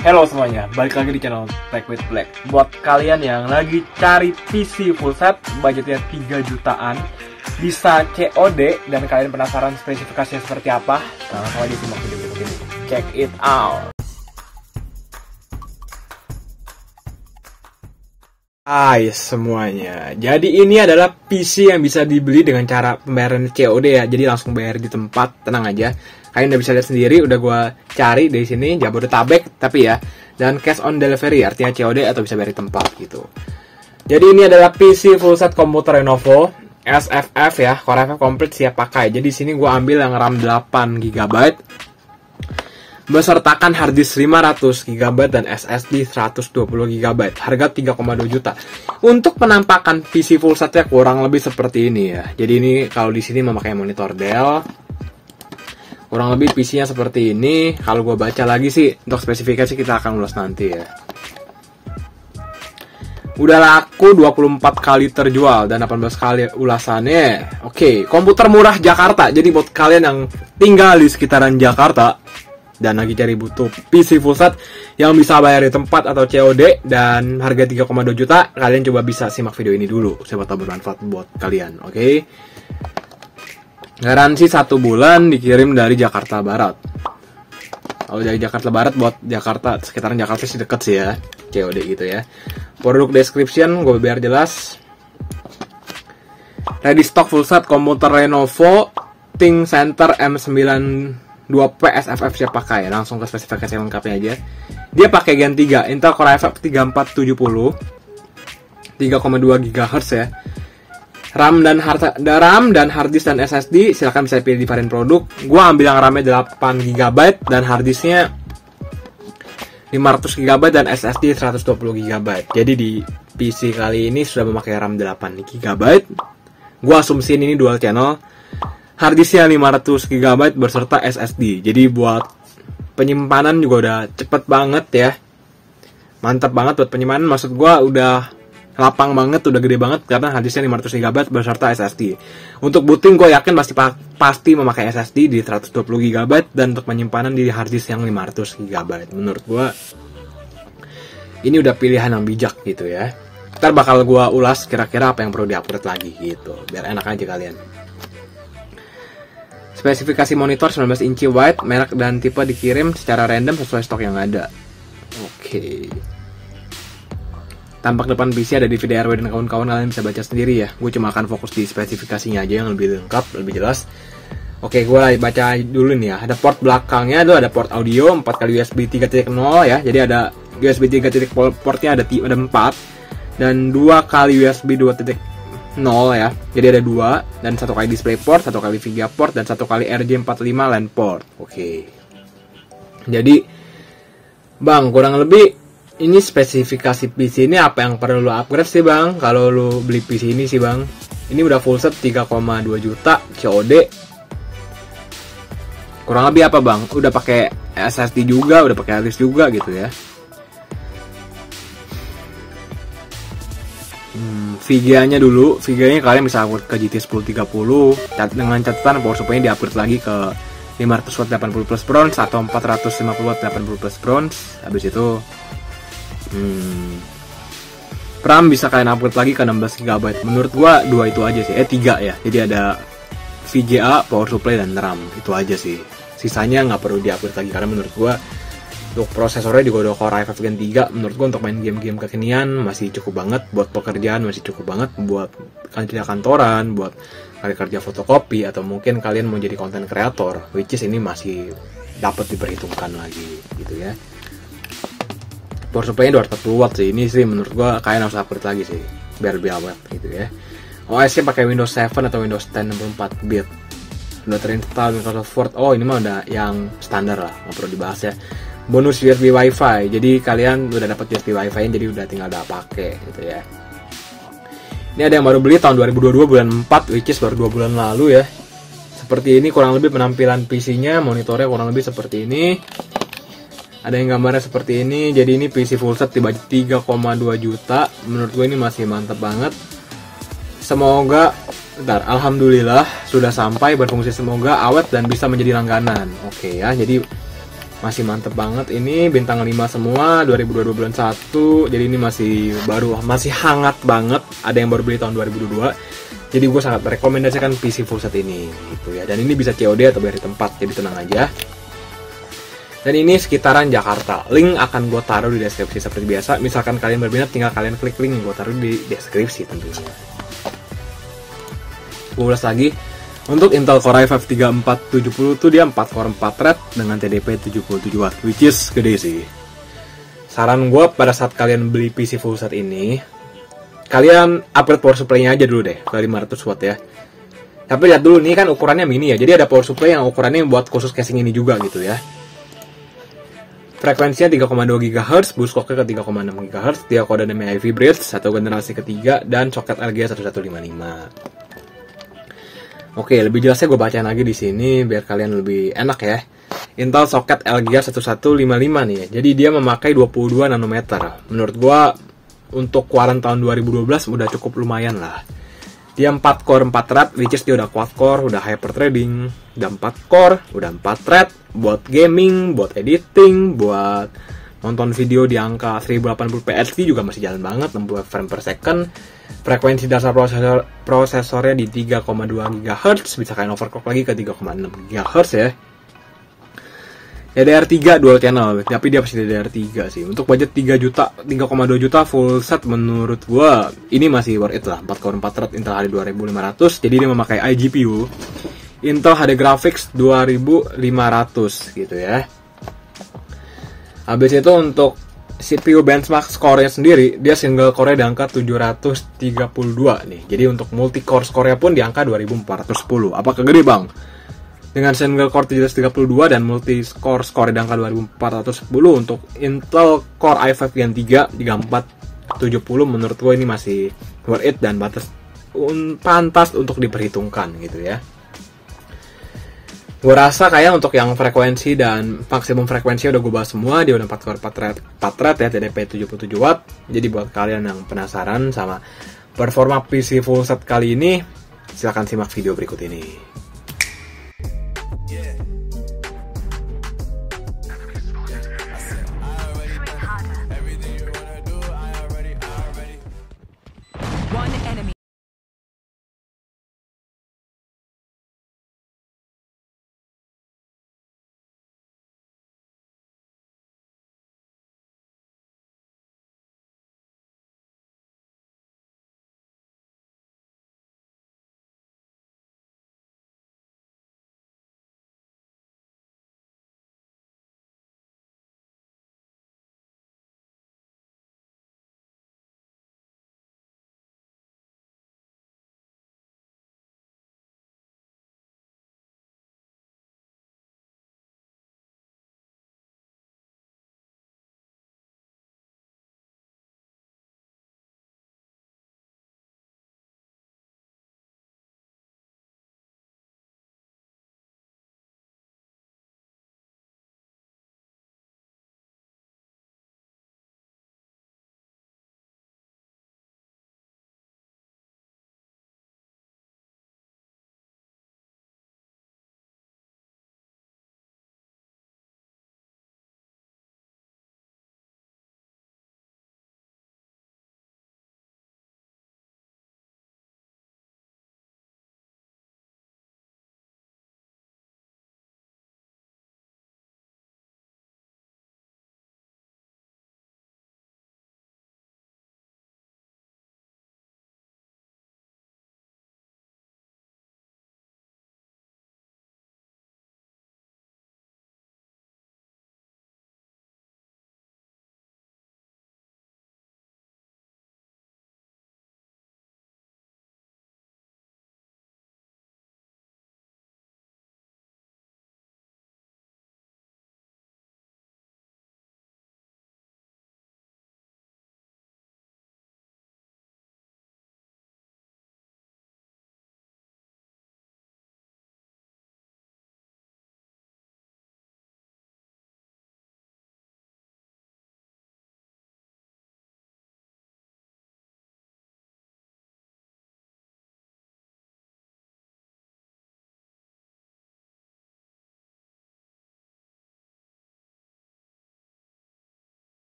Halo semuanya, balik lagi di channel Tech with Black. Buat kalian yang lagi cari PC full set, budgetnya 3 jutaan, bisa COD, dan kalian penasaran spesifikasinya seperti apa, langsung aja simak video berikut ini. Check it out. Hai semuanya, jadi ini adalah PC yang bisa dibeli dengan cara pembayaran COD ya. Jadi langsung bayar di tempat, tenang aja. Kalian udah bisa lihat sendiri, udah gue cari dari sini Jabodetabek, tapi ya, dan cash on delivery artinya COD atau bisa bayar di tempat gitu. Jadi ini adalah PC full set komputer Lenovo SFF ya, Core FF komplit siap pakai. Jadi sini gue ambil yang RAM 8 GB besertakan harddisk 500 GB dan SSD 120 GB. Harga 3,2 juta. Untuk penampakan PC full setnya kurang lebih seperti ini ya. Jadi ini kalau di sini memakai monitor Dell. Kurang lebih PC-nya seperti ini. Kalau gue baca lagi sih, untuk spesifikasi kita akan ulas nanti ya. Udah laku 24 kali terjual dan 18 kali ulasannya. Oke, komputer murah Jakarta. Jadi buat kalian yang tinggal di sekitaran Jakarta dan lagi cari butuh PC full set yang bisa bayar di tempat atau COD dan harga 3,2 juta, kalian coba bisa simak video ini dulu. Siapa tahu bermanfaat buat kalian, oke? Garansi 1 bulan dikirim dari Jakarta Barat. Kalau dari Jakarta Barat buat Jakarta, sekitaran Jakarta sih deket sih ya, COD gitu ya. Produk description gue biar jelas. Ready stock full set komputer Lenovo Think Center M92P SFF siap pakai. Langsung ke spesifikasi lengkapnya aja. Dia pakai Gen 3 Intel Core FF 3470 3,2 GHz ya. RAM dan harddisk dan SSD silahkan bisa pilih di varian produk. Gua ambil yang RAM-nya 8 GB dan harddisknya 500 GB dan SSD 120 GB. Jadi di PC kali ini sudah memakai RAM 8 GB. Gua asumsiin ini dual channel. Harddisknya 500 GB berserta SSD. Jadi buat penyimpanan juga udah cepet banget ya. Mantap banget buat penyimpanan. Maksud gua udah lapang banget, udah gede banget karena harddisknya 500 GB beserta SSD. Untuk booting gue yakin pasti memakai SSD di 120 GB dan untuk penyimpanan di harddisk yang 500 GB. Menurut gue ini udah pilihan yang bijak gitu ya. Ntar bakal gue ulas kira-kira apa yang perlu diupgrade lagi gitu, biar enak aja kalian. Spesifikasi monitor 19 inci wide, merek dan tipe dikirim secara random sesuai stok yang ada. Oke. Tampak depan PC ada DVD RW dan kawan-kawan, kalian bisa baca sendiri ya. Gue cuma akan fokus di spesifikasinya aja yang lebih lengkap, lebih jelas. Oke, gue baca dulu nih ya. Ada port belakangnya, ada port audio 4 kali USB 3.0 ya. Jadi ada USB 3.0 portnya ada 4 dan 2 kali USB 2.0 ya. Jadi ada 2 dan 1 kali display port, 1 kali VGA port dan 1 kali RJ45 LAN port. Oke. Jadi Bang, kurang lebih ini spesifikasi PC ini apa yang perlu lo upgrade sih bang? Kalau lo beli PC ini sih bang, ini udah full set 3,2 juta COD. Kurang lebih apa bang? Udah pakai SSD juga, udah pakai harddisk juga gitu ya. VGA-nya dulu, VGA-nya kalian bisa upgrade ke GT 1030 dengan catatan power supply-nya di-upgrade lagi ke 500 watt 80 plus bronze atau 450 watt 80 plus bronze. Habis itu RAM bisa kalian upgrade lagi ke 16 GB. Menurut gua 2 itu aja sih. 3 ya. Jadi ada VGA, power supply dan RAM. Itu aja sih. Sisanya nggak perlu di-upgrade lagi karena menurut gua untuk prosesornya juga udah Core i5 Gen 3. Menurut gua untuk main game-game kekinian masih cukup banget, buat pekerjaan masih cukup banget, buat kerja kantoran, buat kalian kerja fotokopi atau mungkin kalian mau jadi content creator, which is ini masih dapat diperhitungkan lagi gitu ya. Power supply-nya 240 watt sih. Ini sih menurut gua kalian harus upgrade lagi sih biar lebih awet gitu ya. OS-nya pakai Windows 7 atau Windows 10 64 bit. Udah terinstall Microsoft Word. Oh, ini mah udah yang standar lah, nggak perlu dibahas ya. Bonus USB Wi-Fi. Jadi kalian udah dapat USB Wi-Fi-nya, jadi udah tinggal pakai gitu ya. Ini ada yang baru beli tahun 2022 bulan 4, which is baru 2 bulan lalu ya. Seperti ini kurang lebih penampilan PC-nya, monitornya kurang lebih seperti ini. Ada yang gambarnya seperti ini. Jadi ini PC full set di budget 3,2 juta. Menurut gue ini masih mantap banget. Semoga alhamdulillah sudah sampai berfungsi, semoga awet dan bisa menjadi langganan. Oke ya. Jadi Masih mantep banget, ini bintang 5 semua, 2022 bulan 1. Jadi ini masih baru, masih hangat banget. Ada yang baru beli tahun 2022. Jadi gue sangat merekomendasikan PC fullset ini gitu ya. Dan ini bisa COD atau bayar di tempat, jadi tenang aja. Dan ini sekitaran Jakarta. Link akan gue taruh di deskripsi seperti biasa. Misalkan kalian berminat, tinggal kalian klik link yang gue taruh di deskripsi tentunya. Gue ulas lagi. Untuk Intel Core i5 3470 tuh dia 4 core 4 thread dengan TDP 77W, which is gede sih. Saran gue pada saat kalian beli PC fullset ini, kalian upgrade power supply-nya aja dulu deh ke 500W ya. Tapi lihat dulu, nih kan ukurannya mini ya, jadi ada power supply yang ukurannya buat khusus casing ini juga gitu ya. Frekuensinya 3,2 GHz, boost clock-nya ke 3,6 GHz, dia kode namanya Ivy Bridge, satu generasi ketiga, dan soket LGA 1155. Oke, lebih jelasnya gue bacain lagi di sini biar kalian lebih enak ya. Intel soket LGA 1155 nih ya. Jadi dia memakai 22 nanometer. Menurut gue untuk keluaran tahun 2012 udah cukup lumayan lah. Dia 4 core 4 thread, which is dia udah quad core, udah hyper threading, udah 4 core, udah 4 thread buat gaming, buat editing, buat nonton video di angka 1080p HD juga masih jalan banget, 60 frame per second. Frekuensi dasar prosesornya di 3,2 GHz, bisa kalian overclock lagi ke 3,6 GHz ya. DDR3 dual channel, tapi dia pasti DDR3 sih. Untuk budget 3 juta, 3,2 juta full set menurut gua ini masih worth it lah. 4 core 4 thread Intel HD 2500, jadi dia memakai iGPU Intel HD Graphics 2500 gitu ya. Habis itu untuk CPU benchmark score-nya sendiri, dia single core di angka 732 nih. Jadi untuk multi core score-nya pun di angka 2410. Apakah gede bang? Dengan single core 732 dan multi core score di angka 2410 untuk Intel Core i5 Gen 3 3470 menurut gue ini masih worth it dan pantas untuk diperhitungkan gitu ya. Gue rasa kayak untuk yang frekuensi dan maksimum frekuensi udah gue bahas semua. Dia udah 4 core 4 thread ya, TDP 77W. Jadi buat kalian yang penasaran sama performa PC fullset kali ini, silahkan simak video berikut ini.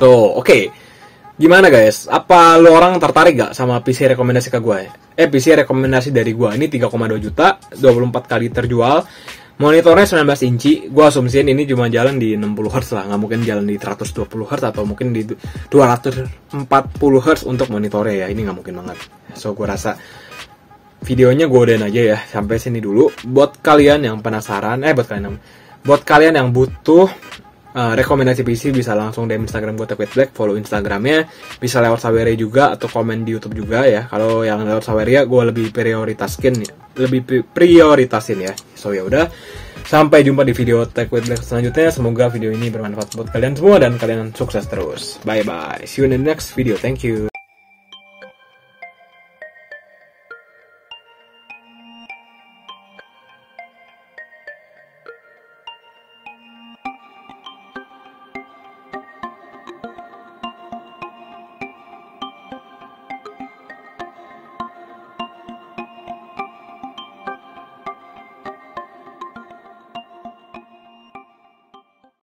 Tuh, oke. Gimana guys? Apa lo orang tertarik gak sama PC rekomendasi ke gue? PC rekomendasi dari gue ini 3,2 juta, 24 kali terjual. Monitornya 19 inci. Gue asumsiin ini cuma jalan di 60 Hz lah, nggak mungkin jalan di 120 Hz atau mungkin di 240 Hz untuk monitornya ya. Ini nggak mungkin banget. So gue rasa videonya gue udahin aja ya sampai sini dulu. Buat kalian yang penasaran, buat kalian yang butuh rekomendasi PC, bisa langsung DM Instagram gue TechWithBlack, follow Instagramnya, bisa lewat Saweria juga atau komen di YouTube juga ya. Kalau yang lewat Saweria gue lebih prioritasin ya. So ya udah, sampai jumpa di video TechWithBlack selanjutnya. Semoga video ini bermanfaat buat kalian semua dan kalian sukses terus. Bye bye, see you in the next video, thank you.